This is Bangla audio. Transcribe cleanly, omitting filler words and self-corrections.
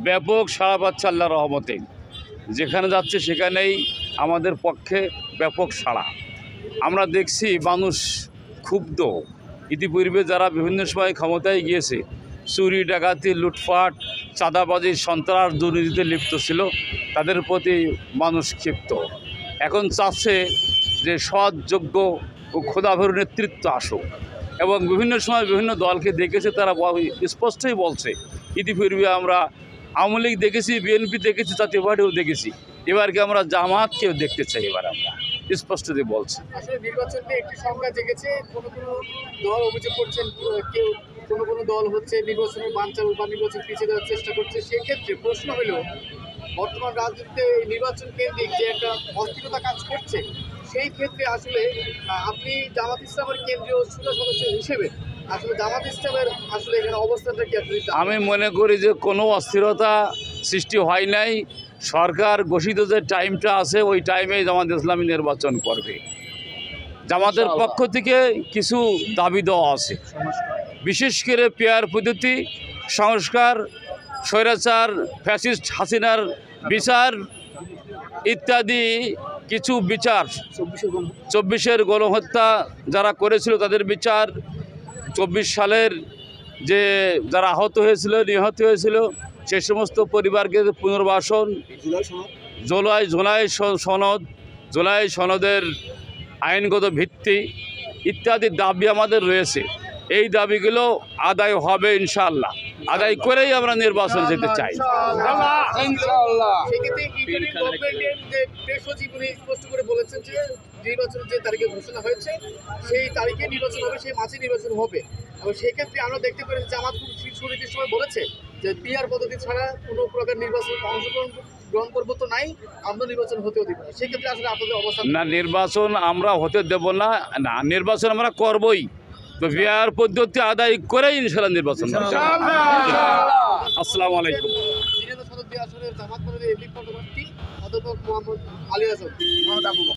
ব্যাপক সাড়া পাচ্ছে আল্লাহর রহমতে। যেখানে যাচ্ছে সেখানেই আমাদের পক্ষে ব্যাপক সাড়া। আমরা দেখছি মানুষ ক্ষুব্ধ। ইতিপূর্বে যারা বিভিন্ন সময় ক্ষমতায় গিয়েছে, চুরি ডাকাতি লুটপাট চাঁদাবাজি সন্ত্রাস দুর্নীতিতে লিপ্ত ছিল, তাদের প্রতি মানুষ ক্ষিপ্ত। এখন চাচ্ছে যে সৎ যোগ্য ও খোদাভের নেতৃত্ব আসুক, এবং বিভিন্ন সময় বিভিন্ন দলকে দেখেছে, তারা স্পষ্টই বলছে। ইতিপূর্বে আমরা আওয়ামী লীগ দেখেছি, বিএনপি দেখেছি, জাতীয় পার্টিও দেখেছি, এবারকে আমরা জামাতকেও দেখতে চাই। এবার আমরা স্পষ্টতই বলছি। আসলে নির্বাচনে একটি সংখ্যা জেগেছে, কোনো দল অভিযোগ করছেন কেউ কোনো দল হচ্ছে নির্বাচনের বানচাল বা নির্বাচন পিছিয়ে দেওয়ার চেষ্টা করছে। সেক্ষেত্রে প্রশ্ন হলো, বর্তমান রাজনীতিতে নির্বাচন কেন্দ্রিক যে একটা অস্থিরতা কাজ করছে, সেই ক্ষেত্রে আসলে আপনি জামাত ইসলামের কেন্দ্রীয় সুরা সদস্য হিসেবে আসলে জামাত ইসলামের আসলে এখানে অবস্থানটা কি আপনি? আমি মনে করি যে কোনো অস্থিরতা সৃষ্টি হয় নাই। সরকার ঘোষিত যে টাইমটা আছে, ওই টাইমেই জামাত ইসলামী নির্বাচন করবে। জামাতের পক্ষ থেকে কিছু দাবি দেওয়া আছে, বিশেষ করে পেয়ার পদ্ধতি সংস্কার, স্বৈরাচার ফ্যাসিস্ট হাসিনার বিচার ইত্যাদি কিছু বিচার, 24-এর গণহত্যা যারা করেছিল তাদের বিচার, 24 সালের যে যারা আহত হয়েছিল নিহত হয়েছিল সে সমস্ত পরিবারকে পুনর্বাসন, জুলাই সনদের আইনগত ভিত্তি ইত্যাদি দাবি আমাদের রয়েছে। এই দাবিগুলো আদায় হবে ইনশাআল্লাহ। আদায় করেই আমরা নির্বাচন যেতে চাই। স্পষ্ট করে বলেছেন যে নির্বাচনের যে তারিখে ঘোষণা হয়েছে সেই তারিখে নির্বাচন হবে, সেই মাসে নির্বাচন হবে। এবং সেক্ষেত্রে আমরা দেখতে পেরেছি জামাত খুব সুনির্দিষ্ট সময় বলেছে যে পিআর পদ্ধতি ছাড়া কোনো প্রকার নির্বাচন গ্রহণ করবো তো নাই, আমরা নির্বাচন হতেও দিব না। সেক্ষেত্রে আসলে আপনাদের অবস্থা? না, নির্বাচন আমরা হতে দেব না, নির্বাচন আমরা করবই। তো পিআর পদ্ধতি আদায় করেই ইনশাআল্লাহ নির্বাচন। আসসালামু আলাইকুম। জামাত অধ্যাপক মোহাম্মদ আলী আজম।